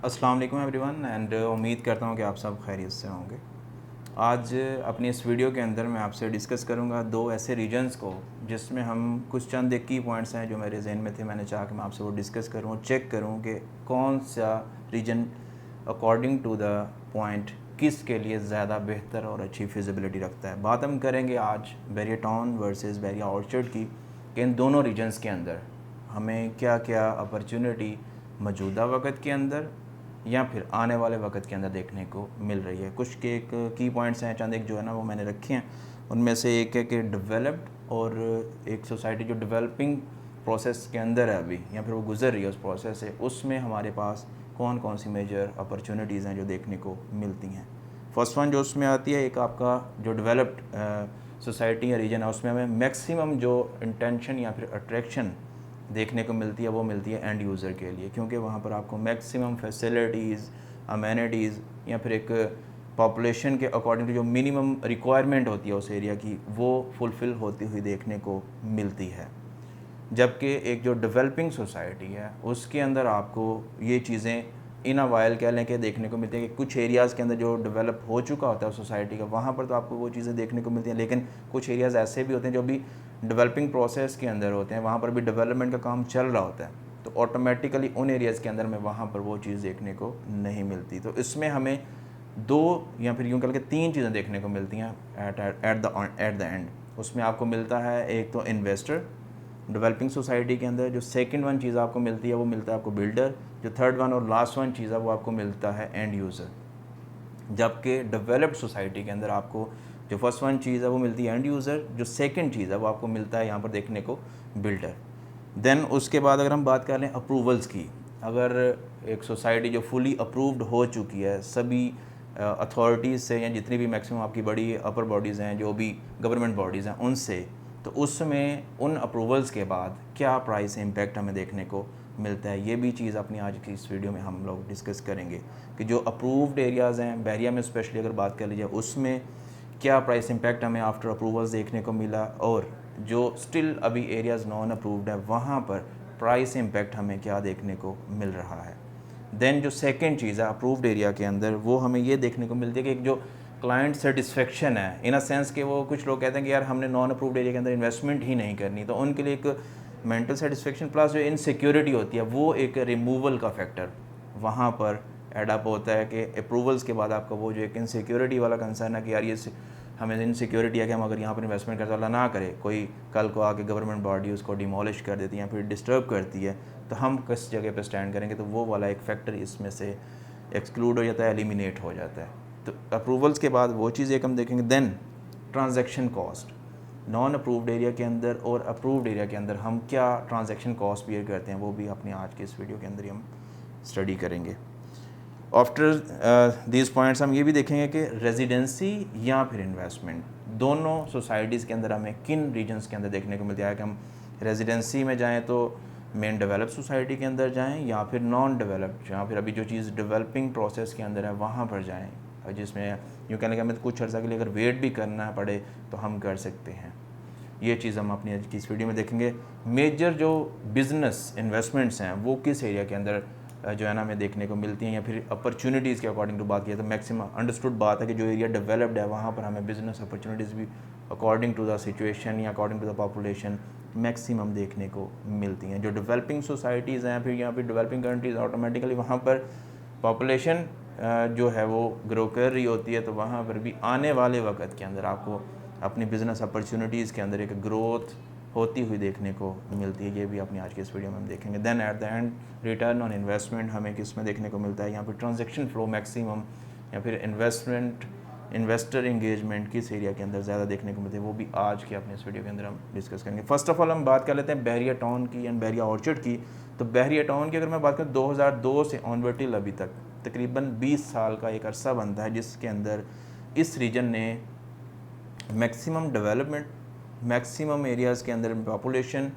अस्सलाम वालेकुम everyone and उम्मीद करता हूँ कि आप सब खैरियत से होंगे। आज अपनी इस वीडियो के अंदर मैं आपसे डिस्कस करूँगा दो ऐसे रीजन्स को जिसमें हम कुछ चंद एक की पॉइंट्स हैं जो मेरे जहन में थे, मैंने चाहा कि मैं आपसे वो डिस्कस करूँ और चेक करूँ कि कौन सा region according to the point किस के लिए ज़्यादा बेहतर और अच्छी फिजिबिलिटी रखता है। बात हम करेंगे आज barrier town versus barrier orchard की, कि इन दोनों रीजन्स के अंदर हमें क्या क्या अपॉर्चुनिटी मौजूदा वक्त के अंदर या फिर आने वाले वक्त के अंदर देखने को मिल रही है। कुछ के एक की पॉइंट्स हैं, चंद एक जो है ना वो मैंने रखे हैं। उनमें से एक है कि डेवलप्ड और एक सोसाइटी जो डेवलपिंग प्रोसेस के अंदर है अभी या फिर वो गुजर रही है उस प्रोसेस से, उसमें हमारे पास कौन कौन सी मेजर अपॉर्चुनिटीज़ हैं जो देखने को मिलती हैं। फर्स्ट वन जो उसमें आती है, एक आपका जो डेवलप्ड सोसाइटी या रीजन है उसमें हमें मैक्सिमम जो इंटेंशन या फिर अट्रैक्शन देखने को मिलती है वो मिलती है एंड यूज़र के लिए, क्योंकि वहाँ पर आपको मैक्सिमम फैसिलिटीज़, अमेनिटीज़ या फिर एक पॉपुलेशन के अकॉर्डिंग टू जो मिनिमम रिक्वायरमेंट होती है उस एरिया की वो फुलफ़िल होती हुई देखने को मिलती है। जबकि एक जो डेवलपिंग सोसाइटी है उसके अंदर आपको ये चीज़ें इन अ वाइल कह लें कि देखने को मिलती है कि कुछ एरियाज़ के अंदर जो डेवलप हो चुका होता है सोसाइटी का, वहाँ पर तो आपको वो चीज़ें देखने को मिलती हैं, लेकिन कुछ एरियाज़ ऐसे भी होते हैं जो भी डेवलपिंग प्रोसेस के अंदर होते हैं, वहाँ पर भी डेवलपमेंट का काम चल रहा होता है, तो ऑटोमेटिकली उन एरियाज़ के अंदर में वहाँ पर वो चीज़ देखने को नहीं मिलती। तो इसमें हमें दो या फिर यूँ कह के तीन चीज़ें देखने को मिलती हैं एट द एंड। उसमें आपको मिलता है एक तो इन्वेस्टर डेवलपिंग सोसाइटी के अंदर, जो सेकंड वन चीज़ आपको मिलती है वो मिलता है आपको बिल्डर, जो थर्ड वन और लास्ट वन चीज़ है वो आपको मिलता है एंड यूज़र। जबकि डेवलप्ड सोसाइटी के अंदर आपको जो फर्स्ट वन चीज़ है वो मिलती है एंड यूज़र, जो सेकंड चीज़ है वो आपको मिलता है यहाँ पर देखने को बिल्डर। देन उसके बाद अगर हम बात कर लें अप्रूवल्स की, अगर एक सोसाइटी जो फुली अप्रूव्ड हो चुकी है सभी अथॉरिटीज़ से या जितनी भी मैक्सिमम आपकी बड़ी अपर बॉडीज़ हैं, जो भी गवर्नमेंट बॉडीज़ हैं उनसे, तो उसमें उन अप्रूवल्स के बाद क्या प्राइस इम्पैक्ट हमें देखने को मिलता है, ये भी चीज़ अपनी आज की इस वीडियो में हम लोग डिस्कस करेंगे कि जो अप्रूव्ड एरियाज़ हैं बैरिया में स्पेशली अगर बात कर लीजिए उसमें क्या प्राइस इम्पैक्ट हमें आफ्टर अप्रूवल्स देखने को मिला, और जो स्टिल अभी एरियाज़ नॉन अप्रूव्ड है वहाँ पर प्राइस इम्पैक्ट हमें क्या देखने को मिल रहा है। देन जो सेकंड चीज़ है अप्रूव्ड एरिया के अंदर वो हमें ये देखने को मिलती है कि एक जो क्लाइंट सेटिस्फेक्शन है, इन अ सेंस कि वो कुछ लोग कहते हैं कि यार हमने नॉन अप्रूव्ड एरिया के अंदर इन्वेस्टमेंट ही नहीं करनी, तो उनके लिए एक मेंटल सेटिस्फेक्शन प्लस जो इनसिक्योरिटी होती है वो एक रिमूवल का फैक्टर वहाँ पर एडअप होता है कि अप्रूवल्स के बाद आपका वो जो एक इनसिक्योरिटी वाला कंसर्न है कि यार ये हमें इनसिक्योरिटी है कि हम अगर यहाँ पर इन्वेस्टमेंट करते अल्लाह ना करे कोई कल को आके गवर्नमेंट बॉडी उसको डिमोलिश कर देती है या फिर डिस्टर्ब करती है, तो हम किस जगह पे स्टैंड करेंगे, तो वो वाला एक फैक्टर इसमें से एक्सक्लूड हो जाता है, एलिमिनेट हो जाता है। तो अप्रूवल्स के बाद वो चीज़ एक हम देखेंगे। Then transaction cost, non approved area के अंदर और अप्रूव्ड एरिया के अंदर हम क्या ट्रांजैक्शन कॉस्ट बियर करते हैं वो भी अपने आज के इस वीडियो के अंदर ही हम स्टडी करेंगे। आफ्टर दीज पॉइंट्स हम ये भी देखेंगे कि रेजिडेंसी या फिर इन्वेस्टमेंट दोनों सोसाइटीज़ के अंदर हमें किन रीजन्स के अंदर देखने को मिलता है, कि हम रेजिडेंसी में जाएं तो मेन डेवलप सोसाइटी के अंदर जाएं या फिर नॉन डेवलप्ड या फिर अभी जो चीज़ डेवलपिंग प्रोसेस के अंदर है वहाँ पर जाएं, जिसमें यूँ कहने का हमें कुछ अर्सा के लिए अगर वेट भी करना पड़े तो हम कर सकते हैं। ये चीज़ हम अपनी आज की इस वीडियो में देखेंगे। मेजर जो बिज़नेस इन्वेस्टमेंट्स हैं वो किस एरिया के अंदर जो है ना हमें देखने को मिलती हैं, या फिर अपॉर्चुनिटीज़ के अकॉर्डिंग टू बात किया तो मैक्सिमम अंडरस्टूड बात है कि जो एरिया डेवलप्ड है वहाँ पर हमें बिज़नेस अपॉर्चुनिटीज़ भी अकॉर्डिंग टू द सिचुएशन या according to the population maximum देखने को मिलती हैं। जो डेवलपिंग सोसाइटीज़ हैं फिर यहाँ पर डेवलपिंग कंट्रीज़, ऑटोमेटिकली वहाँ पर पॉपुलेशन जो है वो ग्रो कर रही होती है, तो वहाँ पर भी आने वाले वक्त के अंदर आपको अपनी बिज़नेस अपॉर्चुनिटीज़ के अंदर एक ग्रोथ होती हुई देखने को मिलती है। ये भी अपनी आज के इस वीडियो में हम देखेंगे। Then at the end return on investment हमें किस में देखने को मिलता है, यहाँ पर ट्रांजैक्शन फ्लो मैक्सिमम या फिर इन्वेस्टर इंगेजमेंट किस एरिया के अंदर ज़्यादा देखने को मिलती है, वो भी आज के अपने इस वीडियो के अंदर हम डिस्कस करेंगे। फर्स्ट ऑफ ऑल हम बात कर लेते हैं बैरिया टाउन की एंड बैरिया ऑर्चर्ड की। तो बैरिया टाउन की अगर मैं बात करूँ 2002 से ऑनवर्ड टिल अभी तक तकरीबन 20 साल का एक अरसा बनता है जिसके अंदर इस रीजन ने मैक्सिमम डेवलपमेंट, मैक्सिमम एरियाज़ के अंदर पॉपुलेशन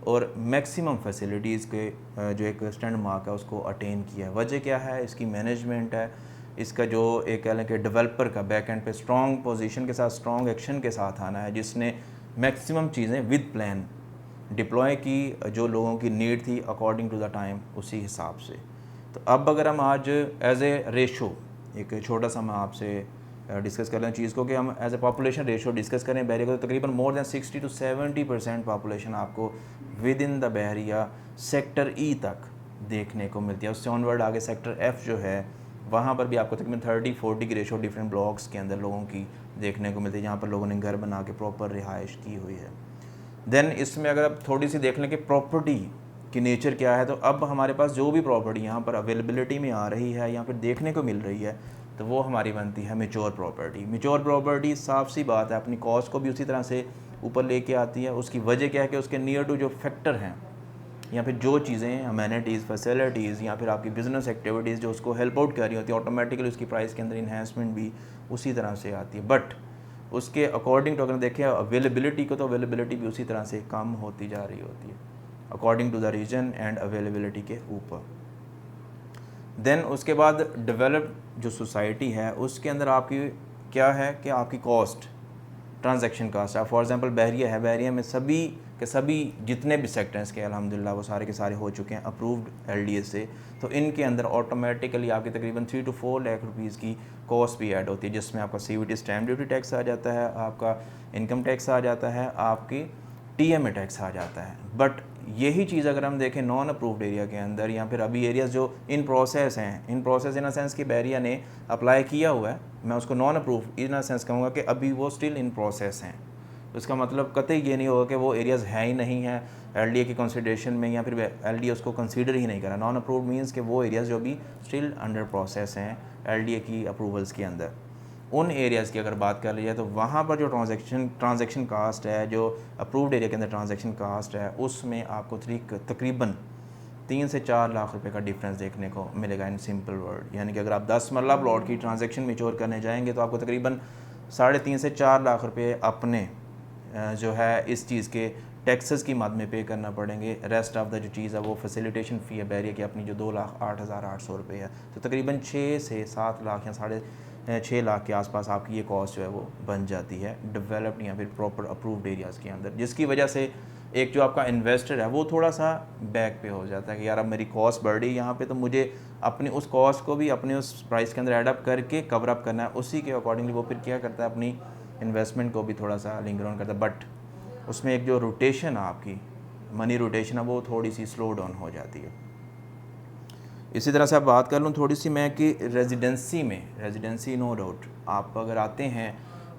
और मैक्सिमम फैसिलिटीज़ के जो एक स्टैंड मार्क है उसको अटेन किया है। वजह क्या है, इसकी मैनेजमेंट है, इसका जो एक कह लें कि डेवलपर का बैक एंड पे स्ट्रॉन्ग पोजीशन के साथ स्ट्रॉन्ग एक्शन के साथ आना है, जिसने मैक्सिमम चीज़ें विद प्लान डिप्लॉय की जो लोगों की नीड थी अकॉर्डिंग टू द टाइम उसी हिसाब से। तो अब अगर हम आज एज ए रेशो एक छोटा सा मैं आपसे डिस्कस कर रहे हैं चीज़ को कि हम as a population ratio discuss करें बहरिया को, तो तकरीबन मोर देन 60 to 70% पॉपुलेशन आपको within the Bahariya sector ई तक देखने को मिलती है। उससे ऑनवर्ड आगे सेक्टर एफ जो है वहाँ पर भी आपको तकरीबन 30-40 की रेशो डिफरेंट ब्लॉक्स के अंदर लोगों की देखने को मिलती है, जहाँ पर लोगों ने घर बना के प्रॉपर रिहाइश की हुई है। देन इसमें अगर आप थोड़ी सी देख लें कि प्रॉपर्टी की नेचर क्या है, तो अब हमारे पास जो भी प्रॉपर्टी यहाँ पर अवेलेबिलिटी में आ रही है या फिर देखने को मिल रही है, तो वो हमारी बनती है मेच्योर प्रॉपर्टी। मेच्योर प्रॉपर्टी साफ सी बात है अपनी कॉस्ट को भी उसी तरह से ऊपर लेके आती है। उसकी वजह क्या है कि उसके नियर टू जो फैक्टर हैं या फिर जो चीज़ें अमेनिटीज़, फैसिलिटीज़ या फिर आपकी बिजनेस एक्टिविटीज़ जो उसको हेल्प आउट कर रही होती है, ऑटोमेटिकली उसकी प्राइस के अंदर इन्हेंसमेंट भी उसी तरह से आती है। बट उसके अकॉर्डिंग टू अगर देखें अवेलेबिलिटी को, तो अवेलेबिलिटी भी उसी तरह से कम होती जा रही होती है according to the region and availability के ऊपर। देन उसके बाद डेवलप जो सोसाइटी है उसके अंदर आपकी क्या है कि आपकी कॉस्ट, ट्रांजैक्शन कास्ट है। फॉर एग्जांपल बहरिया है, बहरिया में सभी के सभी जितने भी सेक्टर्स के अल्हम्दुलिल्लाह वो सारे के सारे हो चुके हैं अप्रूव्ड एलडीएस से, तो इनके अंदर ऑटोमेटिकली आपकी तकरीबन 3 to 4 लाख रुपीज़ की कॉस्ट भी ऐड होती है, जिसमें आपका सीवीटी स्टैम्प ड्यूटी टैक्स आ जाता है, आपका इनकम टैक्स आ जाता है, आपकी टीएमए टैक्स आ जाता है। बट यही चीज़ अगर हम देखें नॉन अप्रूव्ड एरिया के अंदर या फिर अभी एरियाज़ जो इन प्रोसेस हैं, in process in a sense कि बहरिया ने अप्लाई किया हुआ है, मैं उसको non approve in a sense कहूँगा कि अभी वो स्टिल इन प्रोसेस हैं। उसका मतलब कतई ये नहीं होगा कि वो एरियाज़ हैं ही नहीं हैं एलडीए की कंसिडरेशन में या फिर एलडीए उसको कंसीडर ही नहीं करा। नॉन अप्रूव्ड मीन्स कि वो एरियाज़ जो भी स्टिल अंडर प्रोसेस हैं एलडीए की अप्रूवल्स के अंदर। उन एरियाज़ की अगर बात कर ली जाए तो वहाँ पर जो ट्रांजैक्शन कास्ट है, जो अप्रूव्ड एरिया के अंदर ट्रांजैक्शन कास्ट है, उसमें आपको तकरीबन 3 से 4 लाख रुपए का डिफरेंस देखने को मिलेगा इन सिंपल वर्ड। यानी कि अगर आप 10 मरला प्लॉट की ट्रांजैक्शन मेच्योर करने जाएंगे तो आपको तकरीबन 3.5 से 4 लाख रुपए अपने जो है इस चीज़ के टैक्सेस की मद में पे करना पड़ेंगे। रेस्ट ऑफ द जो चीज़ है वो फैसिलिटेशन फ़ी है बहरिया की अपनी जो 2,08,800 रुपये है, तो तकरीबन 6 से 7 लाख या 6.5 लाख के आसपास आपकी ये कॉस्ट जो है वो बन जाती है डेवलप्ड या फिर प्रॉपर अप्रूव्ड एरियाज़ के अंदर, जिसकी वजह से एक जो आपका इन्वेस्टर है वो थोड़ा सा बैक पे हो जाता है कि यार अब मेरी कॉस्ट बढ़ रही है यहाँ पे, तो मुझे अपनी उस कॉस्ट को भी अपने उस प्राइस के अंदर एडअप करके कवर अप करना है। उसी के अकॉर्डिंगली वो फिर क्या करता है, अपनी इन्वेस्टमेंट को भी थोड़ा सा लिंक ऑन करता है। बट उसमें एक जो रोटेशन है आपकी मनी रोटेशन है वो थोड़ी सी स्लो डाउन हो जाती है। इसी तरह से आप बात कर लूँ थोड़ी सी मैं कि रेजिडेंसी नो डाउट आप अगर आते हैं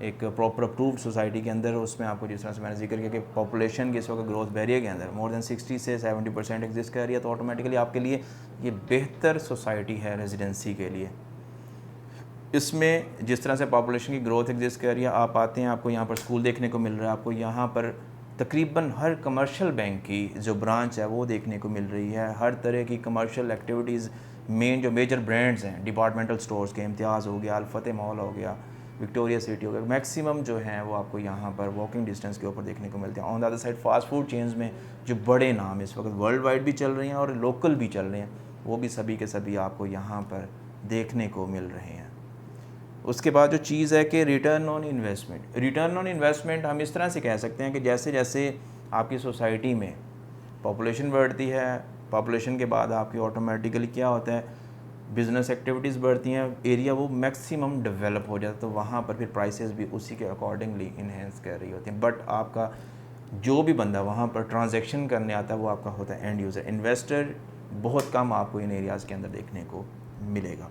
एक प्रॉपर अप्रूव्ड सोसाइटी के अंदर, उसमें आपको जिस तरह से मैंने जिक्र किया कि पॉपुलेशन की इस वक्त ग्रोथ बहरिया के अंदर मोर देन 60 से 70% एग्जिस्ट कर रही है, तो ऑटोमेटिकली आपके लिए ये बेहतर सोसाइटी है रेजिडेंसी के लिए। इसमें जिस तरह से पॉपुलेशन की ग्रोथ एग्जिस्ट कर रही है, आप आते हैं आपको यहाँ पर स्कूल देखने को मिल रहा है, आपको यहाँ पर तकरीबन हर कमर्शियल बैंक की जो ब्रांच है वो देखने को मिल रही है। हर तरह की कमर्शियल एक्टिविटीज़ जो मेजर ब्रांड्स हैं डिपार्टमेंटल स्टोर्स के, इम्तियाज़ हो गया, अल-फतेह मॉल हो गया, विक्टोरिया सिटी हो गया, मैक्सिमम जो हैं वो आपको यहाँ पर वॉकिंग डिस्टेंस के ऊपर देखने को मिलते हैं। On the other side fast food chains में जो बड़े नाम इस वक्त वर्ल्ड वाइड भी चल रही हैं और लोकल भी चल रहे हैं, वो भी सभी के सभी आपको यहाँ पर देखने को मिल रहे हैं। उसके बाद जो चीज़ है कि रिटर्न ऑन इन्वेस्टमेंट हम इस तरह से कह सकते हैं कि जैसे जैसे आपकी सोसाइटी में पॉपुलेशन बढ़ती है, पॉपुलेशन के बाद आपकी ऑटोमेटिकली क्या होता है, बिज़नेस एक्टिविटीज़ बढ़ती हैं, एरिया वो मैक्सिमम डेवलप हो जाता है, तो वहाँ पर फिर प्राइसेस भी उसी के अकॉर्डिंगली इन्हेंस कर रही होती हैं। बट आपका जो भी बंदा वहाँ पर ट्रांजैक्शन करने आता है वो आपका होता है एंड यूज़र। इन्वेस्टर बहुत कम आपको इन एरियाज़ के अंदर देखने को मिलेगा।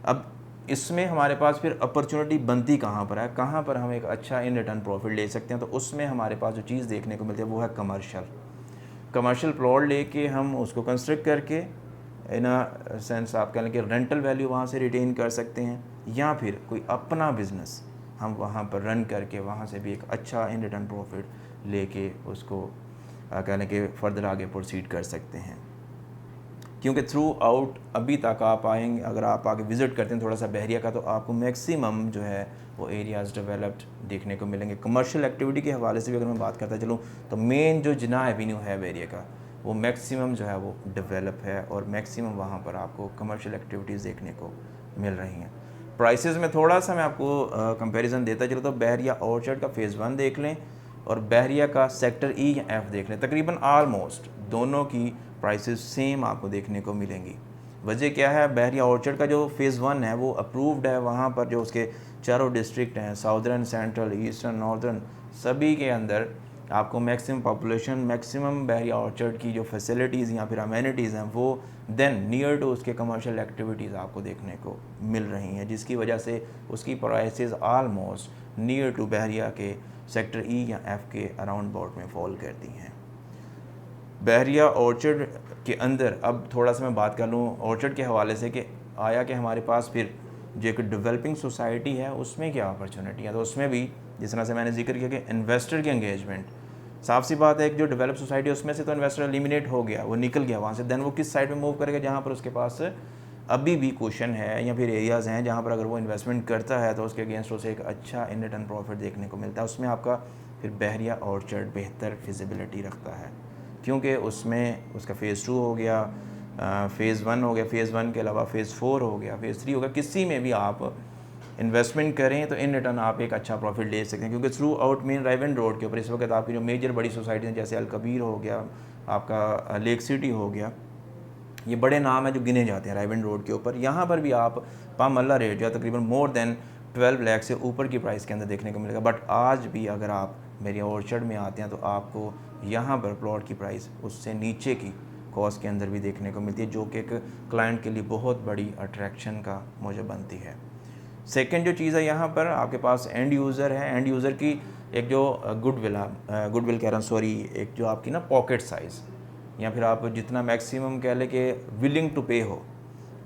अब इसमें हमारे पास फिर अपॉर्चुनिटी बनती कहाँ पर है, कहाँ पर हम एक अच्छा इन रिटर्न प्रॉफिट ले सकते हैं, तो उसमें हमारे पास जो चीज़ देखने को मिलती है वो है कमर्शियल प्लॉट लेके हम उसको कंस्ट्रक्ट करके इन अ सेंस आप कह लें कि रेंटल वैल्यू वहाँ से रिटेन कर सकते हैं, या फिर कोई अपना बिज़नेस हम वहाँ पर रन करके वहाँ से भी एक अच्छा इन रिटर्न प्रॉफिट लेके उसको कह लें कि फर्दर आगे प्रोसीड कर सकते हैं। क्योंकि थ्रू आउट अभी तक आप आएंगे, अगर आप आगे विज़िट करते हैं थोड़ा सा बहरिया का, तो आपको मैक्सिमम जो है वो एरियाज़ डेवलप्ड देखने को मिलेंगे। कमर्शियल एक्टिविटी के हवाले से भी अगर मैं बात करता चलूँ तो मेन जो जिना एवेन्यू है बहरिया का वो मैक्सिमम जो है वो डेवलप है और मैक्सिमम वहाँ पर आपको कमर्शियल एक्टिविटीज़ देखने को मिल रही हैं। प्राइसेस में थोड़ा सा मैं आपको कंपैरिजन देता चलूँ तो बहरिया ऑर्चर्ड का फ़ेज़ 1 देख लें और बहरिया का सेक्टर ई या एफ़ देख लें, तकरीबन आलमोस्ट दोनों की प्राइसेस सेम आपको देखने को मिलेंगी। वजह क्या है, बहरिया ऑर्चर्ड का जो फ़ेज़ 1 है वो अप्रूव्ड है, वहाँ पर जो उसके चारों डिस्ट्रिक्ट हैं, साउदर्न, सेंट्रल, ईस्टर्न, नॉर्दर्न, सभी के अंदर आपको मैक्सिमम पॉपुलेशन, मैक्सिमम बहरिया ऑर्चर्ड की जो फैसिलिटीज़ या फिर अमेनिटीज़ हैं वो देन नियर टू उसके कमर्शियल एक्टिविटीज़ आपको देखने को मिल रही हैं, जिसकी वजह से उसकी प्राइसेस आलमोस्ट नियर टू बहरिया के सेक्टर ई या एफ़ के अराउंड अबाउट में फॉल करती हैं। बहरिया ऑर्चर्ड के अंदर अब थोड़ा सा मैं बात कर लूँ ऑर्चर्ड के हवाले से कि आया कि हमारे पास फिर जो एक डेवलपिंग सोसाइटी है उसमें क्या अपॉर्चुनिटी है। तो उसमें भी जिस तरह से मैंने जिक्र किया कि इन्वेस्टर की एंगेजमेंट, साफ सी बात है, एक जो डेवलप सोसाइटी है उसमें से तो इन्वेस्टर एलिमिनेट हो गया, वो निकल गया वहाँ से, देन वो किस साइड में मूव करेगा जहाँ पर उसके पास अभी भी क्वेश्चन है या फिर एरियाज़ हैं जहाँ पर अगर वो इन्वेस्टमेंट करता है तो उसके अगेंस्ट उसे एक अच्छा इन रिटर्न प्रॉफिट देखने को मिलता है। उसमें आपका फिर बहरिया ऑर्चर्ड बेहतर फिजिबिलिटी रखता है, क्योंकि उसमें उसका फ़ेज़ 2 हो गया, फ़ेज़ 1 हो गया, फ़ेज़ 1 के अलावा फ़ेज़ 4 हो गया, फ़ेज़ 3 हो गया। किसी में भी आप इन्वेस्टमेंट करें तो इन रिटर्न आप एक अच्छा प्रॉफिट ले सकते हैं, क्योंकि through out main Raiwan road के ऊपर इस वक्त आपकी जो मेजर बड़ी सोसाइटी हैं जैसे अलकबीर हो गया, आपका लेक सिटी हो गया, ये बड़े नाम हैं जो गिने जाते हैं राइवन रोड के ऊपर। यहाँ पर भी आप पामल्ला रेट जो है तकरीबन मोर देन 12 लाख से ऊपर की प्राइस के अंदर देखने को मिलेगा। बट आज भी अगर आप मेरी ऑर्चर्ड में आते हैं तो आपको यहाँ पर प्लॉट की प्राइस उससे नीचे की कॉस्ट के अंदर भी देखने को मिलती है, जो कि एक क्लाइंट के लिए बहुत बड़ी अट्रैक्शन का मुझे बनती है। सेकेंड जो चीज़ है, यहाँ पर आपके पास एंड यूज़र है। एंड यूज़र की एक जो गुडविल कह रहा हूँ सॉरी, एक जो आपकी ना पॉकेट साइज़ या फिर आप जितना मैक्सिमम कह लें कि विलिंग टू पे हो,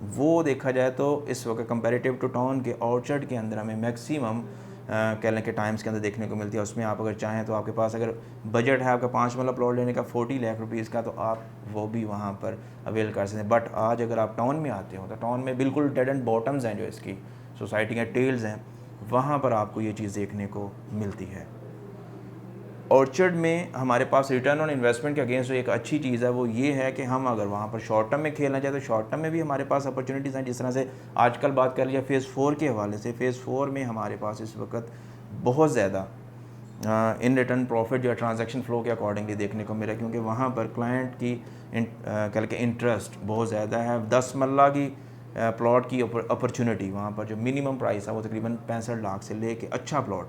वो देखा जाए तो इस वक्त कंपैरेटिव टू टाउन के ऑर्चर्ड के अंदर हमें मैक्सिमम कह लें कि टाइम्स के अंदर देखने को मिलती है। उसमें आप अगर चाहें तो आपके पास अगर बजट है आपका 5 मरला प्लॉट लेने का 40 लाख रुपीज़ का, तो आप वो भी वहाँ पर अवेल कर सकते हैं। बट आज अगर आप टाउन में आते हो तो टाउन में बिल्कुल डेड एंड बॉटम्स हैं जो इसकी सोसाइटी के टेल्स हैं, वहाँ पर आपको ये चीज़ देखने को मिलती है। ऑर्चर्ड में हमारे पास रिटर्न ऑन इन्वेस्टमेंट के अगेंस्ट जो एक अच्छी चीज़ है वो ये है कि हम अगर वहाँ पर शॉर्ट टर्म में खेलना चाहें तो शॉर्ट टर्म में भी हमारे पास अपॉर्चुनिटीज़ हैं। जिस तरह से आजकल बात कर लिया फ़ेज़ 4 के हवाले से, फ़ेज़ 4 में हमारे पास इस वक्त बहुत ज़्यादा इन रिटर्न प्रॉफिट जो है ट्रांजैक्शन फ़्लो के अकॉर्डिंगली देखने को मिला, क्योंकि वहाँ पर क्लाइंट की कह के इंटरेस्ट बहुत ज़्यादा है। 10 मरला की प्लॉट की अपॉर्चुनिटी वहाँ पर जो मिनिमम प्राइस है वो तकरीबन 65 लाख से लेके अच्छा प्लॉट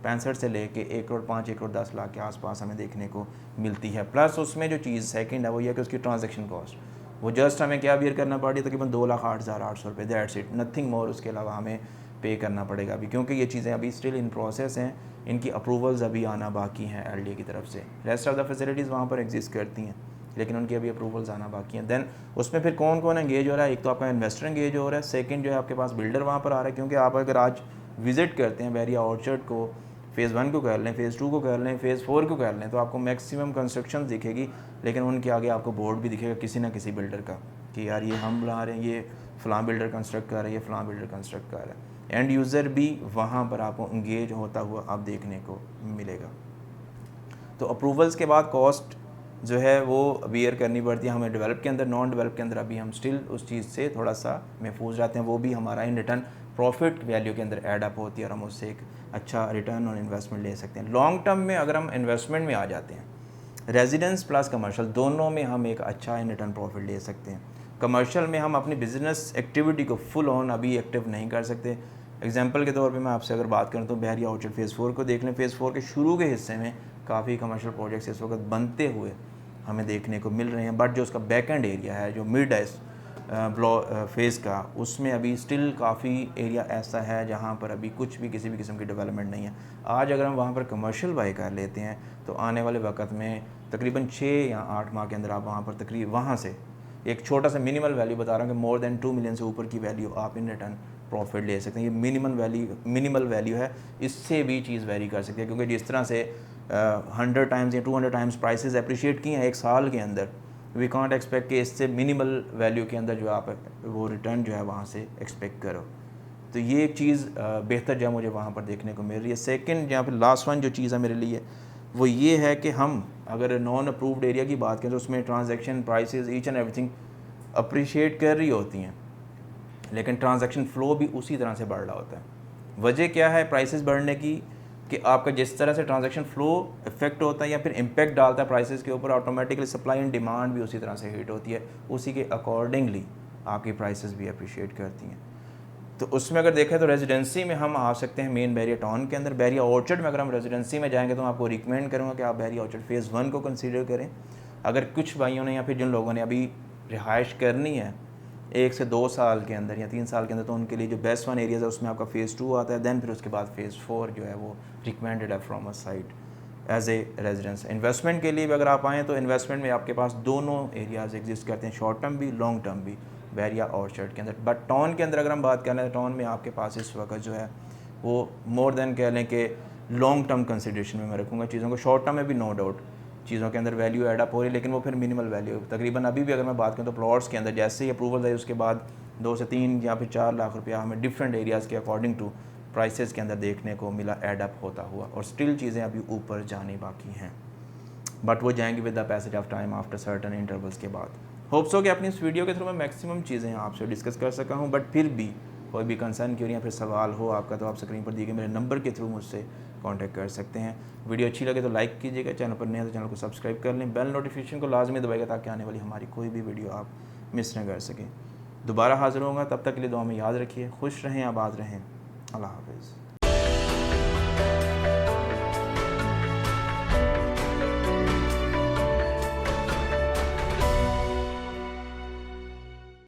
65 से लेके 1 करोड़ 5 1 करोड़ 10 लाख के आसपास हमें देखने को मिलती है। प्लस उसमें जो चीज़ सेकंड है वो ये है कि उसकी ट्रांजैक्शन कॉस्ट वो जस्ट हमें क्या बियर करना पड़ी, तकरीबन 2,08,800 रुपये, दैट्स इट, नथिंग मोर। उसके अलावा हमें पे करना पड़ेगा अभी, क्योंकि ये चीज़ें अभी स्टिल इन प्रोसेस हैं, इनकी अप्रूवल्स अभी आना बाकी हैं एलडीए की तरफ से। रेस्ट ऑफ द फैसिलिटीज़ वहाँ पर एग्जिस्ट करती हैं लेकिन उनकी अभी अप्रूवल्स आना बाकी हैं। देन उसमें फिर कौन कौन एंगेज हो रहा है, एक तो आपका इन्वेस्टर एंगेज हो रहा है, सेकंड जो है आपके पास बिल्डर वहाँ पर आ रहा है। क्योंकि आप अगर आज विज़िट करते हैं बहरिया ऑर्चर्ड को, फ़ेज़ 1 को कर लें, फ़ेज़ 2 को कर लें, फ़ेज़ 4 को कर लें, तो आपको मैक्सिमम कंस्ट्रक्शन दिखेगी, लेकिन उनके आगे आपको बोर्ड भी दिखेगा किसी ना किसी बिल्डर का कि यार ये हम बना रहे हैं, ये फ़लाँ बिल्डर कंस्ट्रक्ट कर रहा है, ये फ़लाँ बिल्डर कंस्ट्रक्ट कर रहा है। एंड यूज़र भी वहाँ पर आपको इंगेज होता हुआ आप देखने को मिलेगा। तो अप्रूवल्स के बाद कॉस्ट जो है वो बियर करनी पड़ती है हमें डेवलप के अंदर। नॉन डेवलप के अंदर अभी हम स्टिल उस चीज़ से थोड़ा सा महफूज रहते हैं, वो भी हमारा इन रिटर्न प्रॉफिट वैल्यू के अंदर ऐड अप होती है और हम उससे एक अच्छा रिटर्न ऑन इन्वेस्टमेंट ले सकते हैं। लॉन्ग टर्म में अगर हम इन्वेस्टमेंट में आ जाते हैं, रेजिडेंस प्लस कमर्शियल दोनों में हम एक अच्छा इन रिटर्न प्रॉफिट ले सकते हैं। कमर्शियल में हम अपनी बिजनेस एक्टिविटी को फुल ऑन अभी एक्टिव नहीं कर सकते। एग्जांपल के तौर पे मैं आपसे अगर बात करूं तो बहरिया ऑर्चर्ड फ़ेज़ 4 को देख लें। फ़ेज़ 4 के शुरू के हिस्से में काफ़ी कमर्शियल प्रोजेक्ट्स इस वक्त बनते हुए हमें देखने को मिल रहे हैं, बट जो उसका बैक एंड एरिया है जो मिड फेज़ का, उसमें अभी स्टिल काफ़ी एरिया ऐसा है जहाँ पर अभी कुछ भी किसी भी किस्म की डेवलपमेंट नहीं है। आज अगर हम वहाँ पर कमर्शियल बाई कर लेते हैं तो आने वाले वक्त में तकरीबन 6 या 8 माह के अंदर आप वहाँ पर तकरीबन वहाँ से एक छोटा सा मिनिमल वैल्यू बता रहा हूँ कि मोर देन 2 मिलियन से ऊपर की वैल्यू आप इन रिटर्न प्रॉफिट ले सकते हैं। ये मिनिमल वैल्यू है, इससे भी चीज़ वेरी कर सकती है, क्योंकि जिस तरह से 100 टाइम्स या 200 टाइम्स प्राइसेस अप्रिशिएट किए हैं एक साल के अंदर, वी कांट एक्सपेक्ट कि इससे मिनिमल वैल्यू के अंदर जो आप वो रिटर्न जो है वहाँ से एक्सपेक्ट करो। तो ये एक चीज़ बेहतर जो है मुझे वहाँ पर देखने को मिल रही है। सेकंड या फिर लास्ट वन जो चीज़ है मेरे लिए वो ये है कि हम अगर नॉन अप्रूव्ड एरिया की बात करें तो उसमें transaction prices each and everything appreciate कर रही होती हैं, लेकिन ट्रांजैक्शन फ़्लो भी उसी तरह से बढ़ रहा होता है। वजह क्या है प्राइसेस बढ़ने की कि आपका जिस तरह से ट्रांजैक्शन फ़्लो इफेक्ट होता है या फिर इम्पैक्ट डालता है प्राइसेस के ऊपर, ऑटोमेटिकली सप्लाई एंड डिमांड भी उसी तरह से हिट होती है, उसी के अकॉर्डिंगली आपकी प्राइसेस भी अप्रिशिएट करती हैं। तो उसमें अगर देखें तो रेजिडेंसी में हम आ सकते हैं मेन बैरिया टाउन के अंदर। बैरिया ऑर्चर्ड में अगर हम रेजिडेंसी में जाएंगे तो मैं आपको रिकमेंड करूँगा कि आप बैरिया ऑर्चर्ड फ़ेज़ 1 को कंसीडर करें। अगर कुछ भाइयों ने या फिर जिन लोगों ने अभी रिहाइश करनी है 1 से 2 साल के अंदर या 3 साल के अंदर, तो उनके लिए जो बेस्ट वन एरियाज़ है उसमें आपका फ़ेज़ 2 आता है। दैन फिर उसके बाद फ़ेज़ 4 जो है वो रिकमेंडेड है from a site as a residence. Investment के लिए भी अगर आप आएँ तो इन्वेस्टमेंट में आपके पास दोनों एरियाज़ एग्जिस्ट करते हैं, शॉर्ट टर्म भी लॉन्ग टर्म भी, बैरिया ऑर्चर्ड के अंदर। बट टाउन के अंदर अगर हम बात करें तो टाउन में आपके पास इस वक्त जो है वो मोर देन कह लें कि लॉन्ग टर्म कंसिडरेशन में मैं रखूँगा चीज़ों को। शॉर्ट टर्म में भी नो डाउट चीज़ों के अंदर वैल्यू एड अप हो रही है, लेकिन वो फिर मिनिमल वैल्यू तकरीबन अभी भी अगर मैं बात करूँ तो प्लॉट्स के अंदर जैसे ही अप्रूवल आई उसके बाद 2 से 3 या फिर 4 लाख रुपया हमें डिफरेंट एरियाज़ के अकॉर्डिंग टू प्राइसेस के अंदर देखने को मिला एड अप होता हुआ, और स्टिल चीज़ें अभी ऊपर जानी बाकी हैं, बट वो जाएंगी with the passage of time after certain intervals के बाद। होप्स हो कि अपनी इस वीडियो के थ्रू मैं मैक्सिमम चीज़ें आपसे डिस्कस कर सका हूँ। बट फिर भी कोई भी कंसर्न क्यों या फिर सवाल हो आपका तो आप स्क्रीन पर दिए गए मेरे नंबर के थ्रू मुझसे कांटेक्ट कर सकते हैं। वीडियो अच्छी लगे तो लाइक कीजिएगा, चैनल पर नए तो चैनल को सब्सक्राइब कर लें, बेल नोटिफिकेशन को लाजमी दबाइएगा ताकि आने वाली हमारी कोई भी वीडियो आप मिस न कर सकें। दोबारा हाजिर होगा, तब तक के लिए दुआ में याद रखिए, खुश रहें, आबाद रहें, अल्लाह हाफ़िज़।